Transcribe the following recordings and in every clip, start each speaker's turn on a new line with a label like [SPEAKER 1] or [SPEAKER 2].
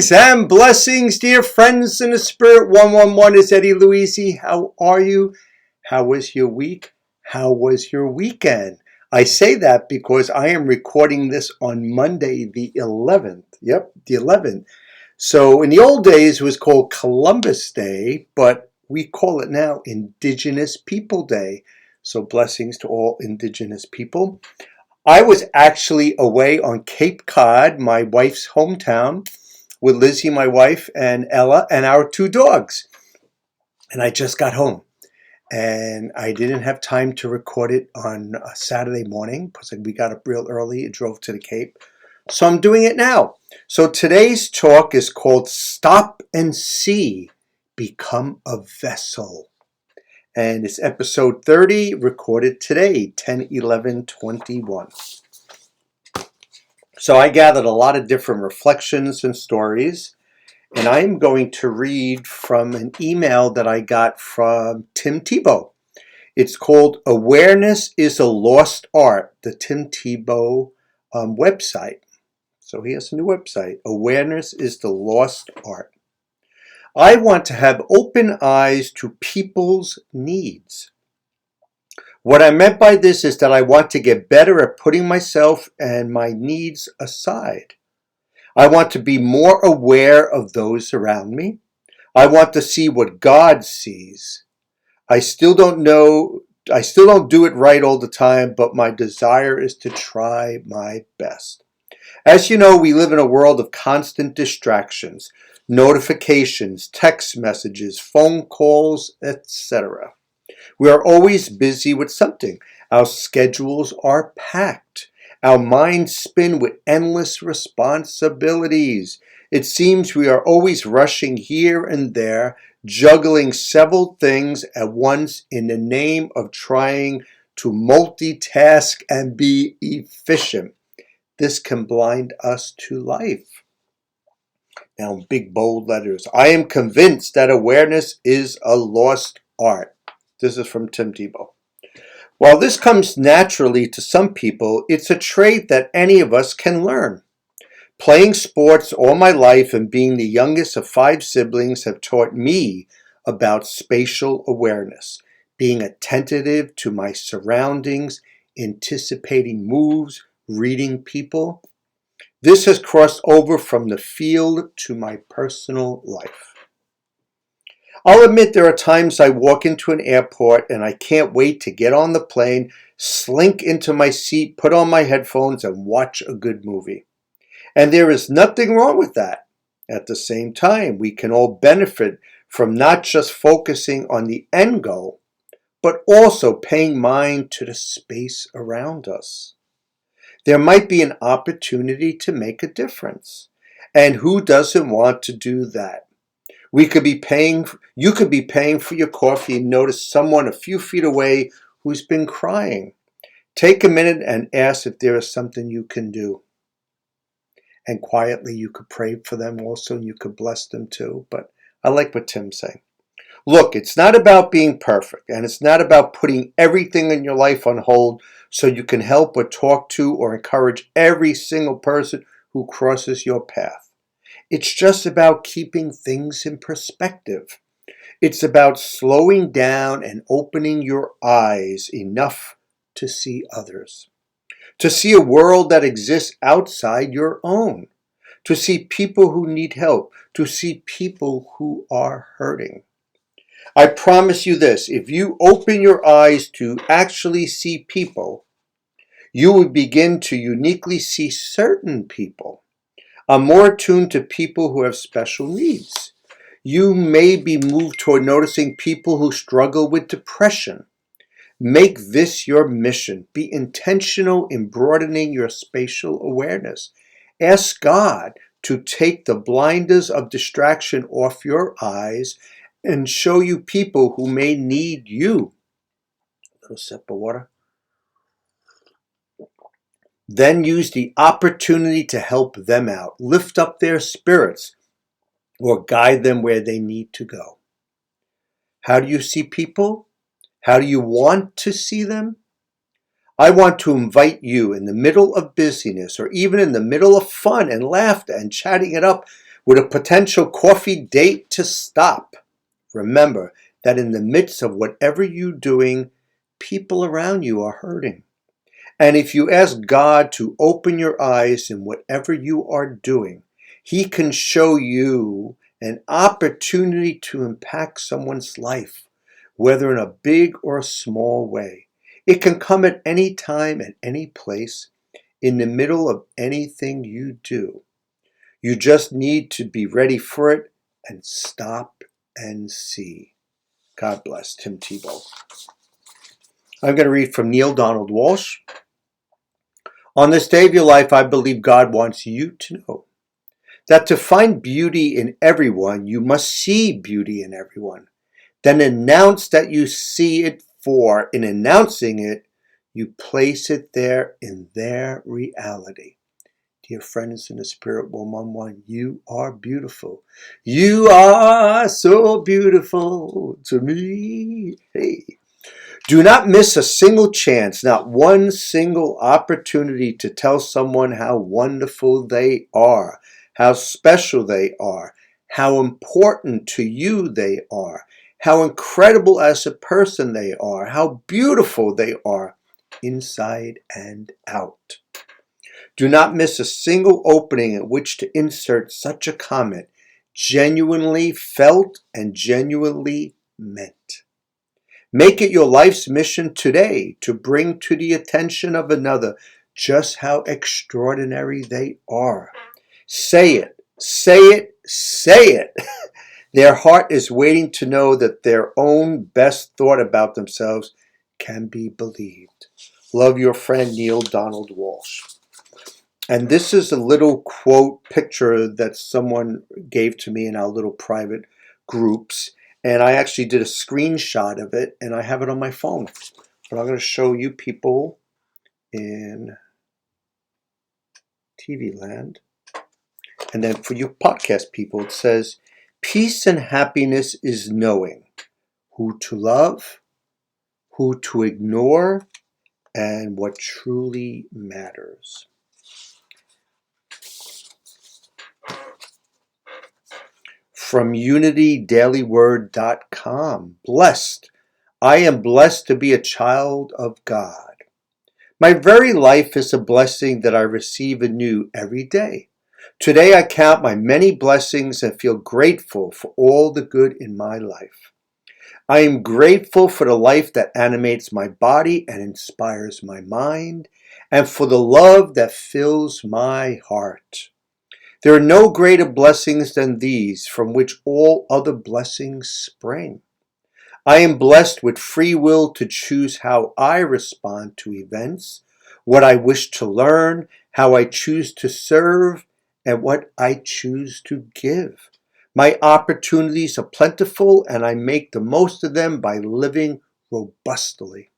[SPEAKER 1] Greetings and blessings, dear friends in the Spirit. 111 is Eddie Louisi. How are you? How was your week? How was your weekend? I say that because I am recording this on Monday, the 11th. Yep, the 11th. So in the old days, it was called Columbus Day, but we call it now Indigenous People Day. So blessings to all Indigenous people. I was actually away on Cape Cod, my wife's hometown, with Lizzie, my wife, and Ella, and our two dogs. And I just got home. And I didn't have time to record it on a Saturday morning because we got up real early and drove to the Cape. So I'm doing it now. So today's talk is called Stop and See, Become a Vessel. And it's episode 30, recorded today, 10/11/21. So I gathered a lot of different reflections and stories, and I'm going to read from an email that I got from Tim TEBOW. It's called Awareness is a Lost Art, the Tim TEBOW website. So he has a new website, Awareness is the Lost Art. I want to have open eyes to people's needs. What I meant by this is that I want to get better at putting myself and my needs aside. I want to be more aware of those around me. I want to see what God sees. I still don't do it right all the time, but my desire is to try my best. As you know, we live in a world of constant distractions, notifications, text messages, phone calls, etc. We are always busy with something. Our schedules are packed. Our minds spin with endless responsibilities. It seems we are always rushing here and there, juggling several things at once in the name of trying to multitask and be efficient. This can blind us to life. Now, in big bold letters, I am convinced that awareness is a lost art. This is from Tim TEBOW. While this comes naturally to some people, it's a trait that any of us can learn. Playing sports all my life and being the youngest of 5 siblings have taught me about spatial awareness, being attentive to my surroundings, anticipating moves, reading people. This has crossed over from the field to my personal life. I'll admit there are times I walk into an airport and I can't wait to get on the plane, slink into my seat, put on my headphones, and watch a good movie. And there is nothing wrong with that. At the same time, we can all benefit from not just focusing on the end goal, but also paying mind to the space around us. There might be an opportunity to make a difference. And who doesn't want to do that? You could be paying for your coffee and notice someone a few feet away who's been crying. Take a minute and ask if there is something you can do. And quietly you could pray for them also, and you could bless them too. But I like what Tim's saying. Look, it's not about being perfect, and it's not about putting everything in your life on hold so you can help or talk to or encourage every single person who crosses your path. It's just about keeping things in perspective. It's about slowing down and opening your eyes enough to see others, to see a world that exists outside your own, to see people who need help, to see people who are hurting. I promise you this, if you open your eyes to actually see people, you will begin to uniquely see certain people. I'm more attuned to people who have special needs. You may be moved toward noticing people who struggle with depression. Make this your mission. Be intentional in broadening your spatial awareness. Ask God to take the blinders of distraction off your eyes and show you people who may need you. A little sip of water. Then use the opportunity to help them out, lift up their spirits, or guide them where they need to go. How do you see people? How do you want to see them? I want to invite you in the middle of busyness, or even in the middle of fun and laughter and chatting it up with a potential coffee date to stop. Remember that in the midst of whatever you're doing, people around you are hurting. And if you ask God to open your eyes in whatever you are doing, He can show you an opportunity to impact someone's life, whether in a big or a small way. It can come at any time, at any place, in the middle of anything you do. You just need to be ready for it and stop and see. God bless. Tim Tebow. I'm going to read from Neale Donald Walsh. On this day of your life, I believe God wants you to know that to find beauty in everyone, you must see beauty in everyone. Then announce that you see it, for in announcing it, you place it there in their reality. Dear friends in the Spirit 111, you are beautiful. You are so beautiful to me. Hey. Do not miss a single chance, not one single opportunity to tell someone how wonderful they are, how special they are, how important to you they are, how incredible as a person they are, how beautiful they are, inside and out. Do not miss a single opening at which to insert such a comment, genuinely felt and genuinely meant. Make it your life's mission today to bring to the attention of another just how extraordinary they are. Say it, say it, say it. Their heart is waiting to know that their own best thought about themselves can be believed. Love, your friend, Neale Donald Walsh. And this is a little quote picture that someone gave to me in our little private groups. And I actually did a screenshot of it, and I have it on my phone. But I'm going to show you people in TV land. And then for you podcast people, it says, peace and happiness is knowing who to love, who to ignore, and what truly matters. From UnityDailyWord.com. Blessed. I am blessed to be a child of God. My very life is a blessing that I receive anew every day. Today I count my many blessings and feel grateful for all the good in my life. I am grateful for the life that animates my body and inspires my mind, and for the love that fills my heart. There are no greater blessings than these, from which all other blessings spring. I am blessed with free will to choose how I respond to events, what I wish to learn, how I choose to serve, and what I choose to give. My opportunities are plentiful, and I make the most of them by living robustly.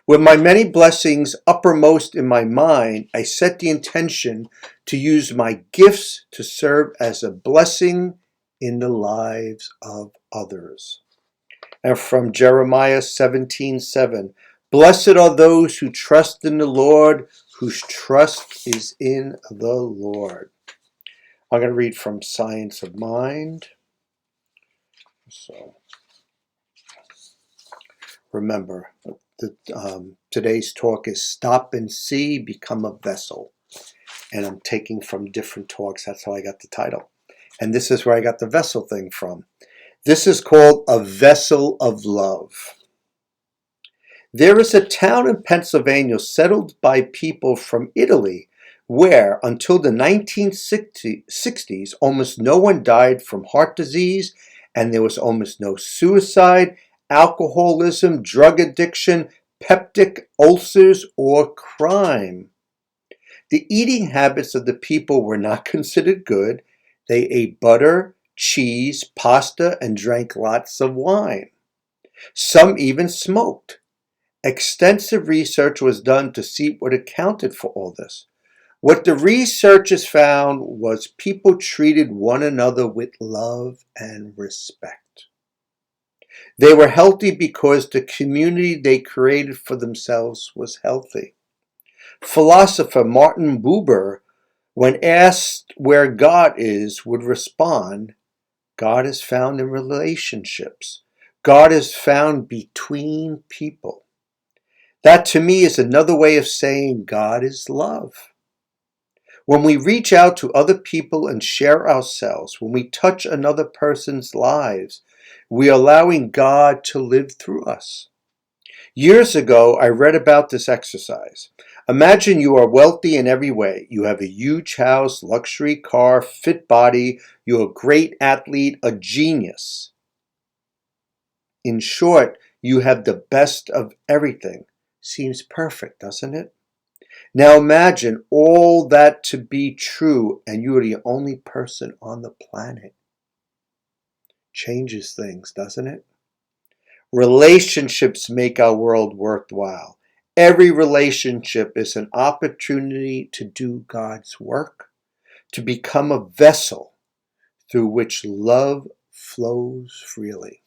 [SPEAKER 1] With my many blessings uppermost in my mind, I set the intention to use my gifts to serve as a blessing in the lives of others. And from Jeremiah 17:7, blessed are those who trust in the Lord, whose trust is in the Lord. I'm going to read from Science of Mind. So remember, today's talk is Stop and See, Become a Vessel. And I'm taking from different talks. That's how I got the title. And this is where I got the vessel thing from. This is called A Vessel of Love. There is a town in Pennsylvania settled by people from Italy where, until the 1960s, almost no one died from heart disease, and there was almost no suicide, alcoholism, drug addiction, peptic ulcers, or crime. The eating habits of the people were not considered good. They ate butter, cheese, pasta, and drank lots of wine. Some even smoked. Extensive research was done to see what accounted for all this. What the researchers found was people treated one another with love and respect. They were healthy because the community they created for themselves was healthy. Philosopher Martin Buber when asked where God is, would respond, God is found in relationships. God is found between people. That to me is another way of saying God is love. When we reach out to other people and share ourselves, when we touch another person's lives, we are allowing God to live through us. Years ago, I read about this exercise. Imagine you are wealthy in every way. You have a huge house, luxury car, fit body. You're a great athlete, a genius. In short, you have the best of everything. Seems perfect, doesn't it? Now imagine all that to be true and you are the only person on the planet. Changes things, doesn't it? Relationships make our world worthwhile. Every relationship is an opportunity to do God's work, to become a vessel through which love flows freely.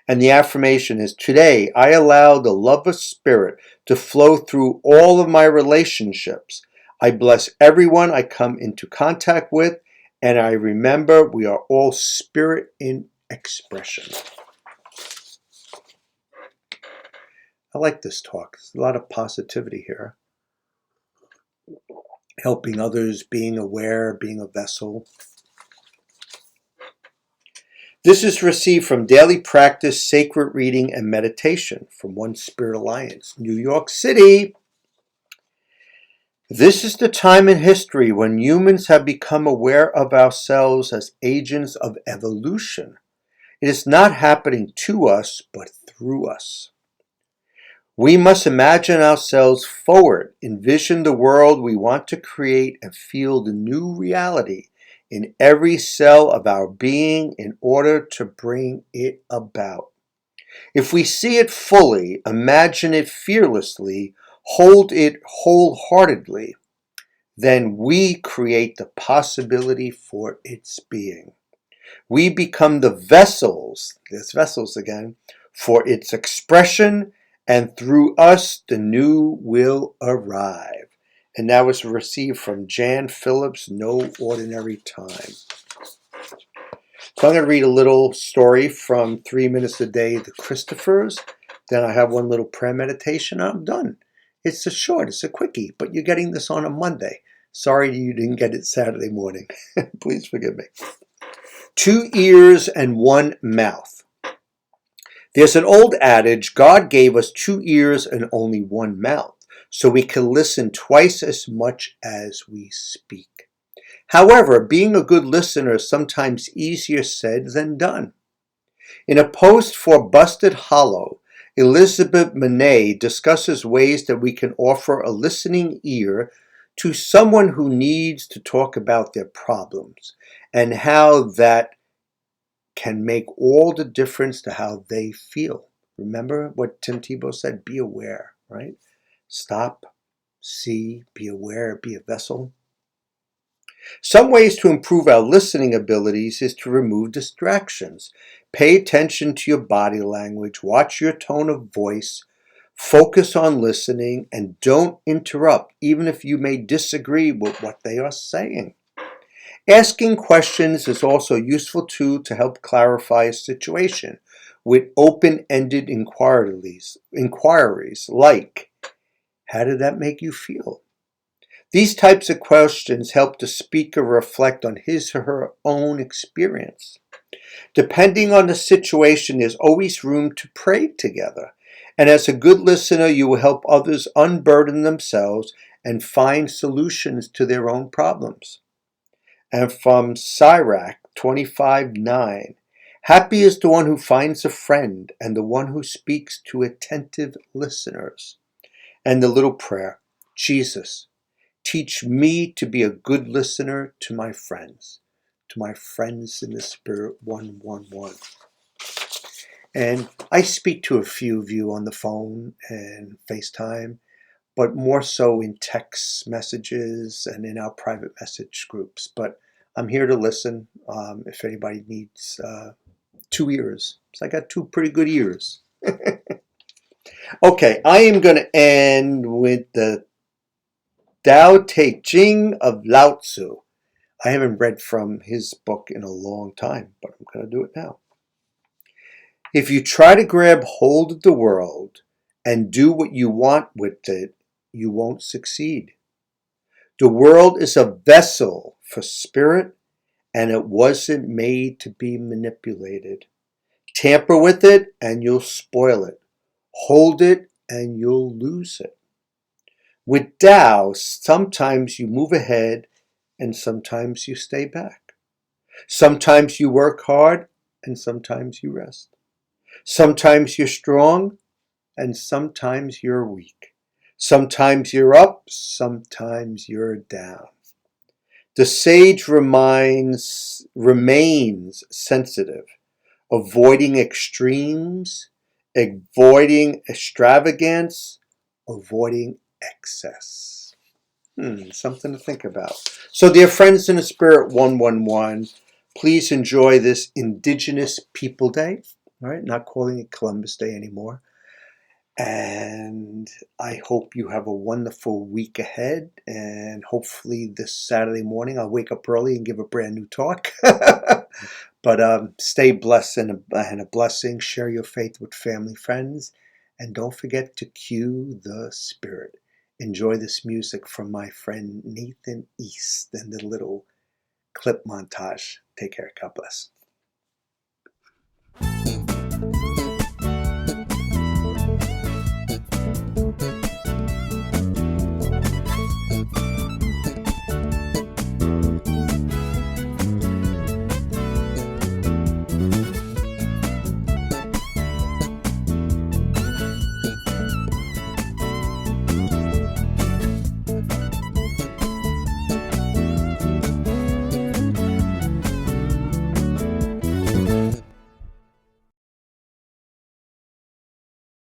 [SPEAKER 1] And the affirmation is, today I allow the love of spirit to flow through all of my relationships. I bless everyone I come into contact with, and I remember we are all spirit in expression. I like this talk. There's a lot of positivity here. Helping others, being aware, being a vessel. This is received from Daily Practice, Sacred Reading, and Meditation from One Spirit Alliance, New York City. This is the time in history when humans have become aware of ourselves as agents of evolution. It is not happening to us, but through us. We must imagine ourselves forward, envision the world we want to create, and feel the new reality in every cell of our being in order to bring it about. If we see it fully, imagine it fearlessly, hold it wholeheartedly, then we create the possibility for its being. We become the vessels, there's vessels again, for its expression, and through us the new will arrive. And that was received from Jan Phillips, No Ordinary Time. So I'm going to read a little story from 3 Minutes a Day, The Christophers. Then I have one little prayer meditation. I'm done. It's a short, it's a quickie, but you're getting this on a Monday. Sorry you didn't get it Saturday morning. Please forgive me. 2 ears and 1 mouth. There's an old adage, God gave us 2 ears and only 1 mouth, so we can listen twice as much as we speak. However, being a good listener is sometimes easier said than done. In a post for Busted Hollow, Elizabeth Monet discusses ways that we can offer a listening ear to someone who needs to talk about their problems and how that can make all the difference to how they feel. Remember what Tim Tebow said? Be aware, right? Stop, see, be aware, be a vessel. Some ways to improve our listening abilities is to remove distractions. Pay attention to your body language, watch your tone of voice, focus on listening, and don't interrupt, even if you may disagree with what they are saying. Asking questions is also useful too to help clarify a situation with open-ended inquiries like, how did that make you feel? These types of questions help the speaker reflect on his or her own experience. Depending on the situation, there's always room to pray together. And as a good listener, you will help others unburden themselves and find solutions to their own problems. And from Sirach 25:9, happy is the one who finds a friend and the one who speaks to attentive listeners. And the little prayer, Jesus, teach me to be a good listener to my friends in the Spirit 111. And I speak to a few of you on the phone and FaceTime, but more so in text messages and in our private message groups. But I'm here to listen if anybody needs 2 ears. So I got 2 pretty good ears. Okay, I am going to end with the Tao Te Ching of Lao Tzu. I haven't read from his book in a long time, but I'm going to do it now. If you try to grab hold of the world and do what you want with it, you won't succeed. The world is a vessel for spirit, and it wasn't made to be manipulated. Tamper with it and you'll spoil it. Hold it and you'll lose it. With Tao, sometimes you move ahead and sometimes you stay back. Sometimes you work hard and sometimes you rest. Sometimes you're strong and sometimes you're weak. Sometimes you're up, sometimes you're down. The sage remains sensitive, avoiding extremes, avoiding extravagance, avoiding excess. Something to think about. So, dear friends in the Spirit 111, please enjoy this Indigenous People Day. All right, not calling it Columbus Day anymore. And I hope you have a wonderful week ahead. And hopefully this Saturday morning I'll wake up early and give a brand new talk. But stay blessed and a blessing. Share your faith with family, friends. And don't forget to cue the spirit. Enjoy this music from my friend Nathan East and the little clip montage. Take care. God bless.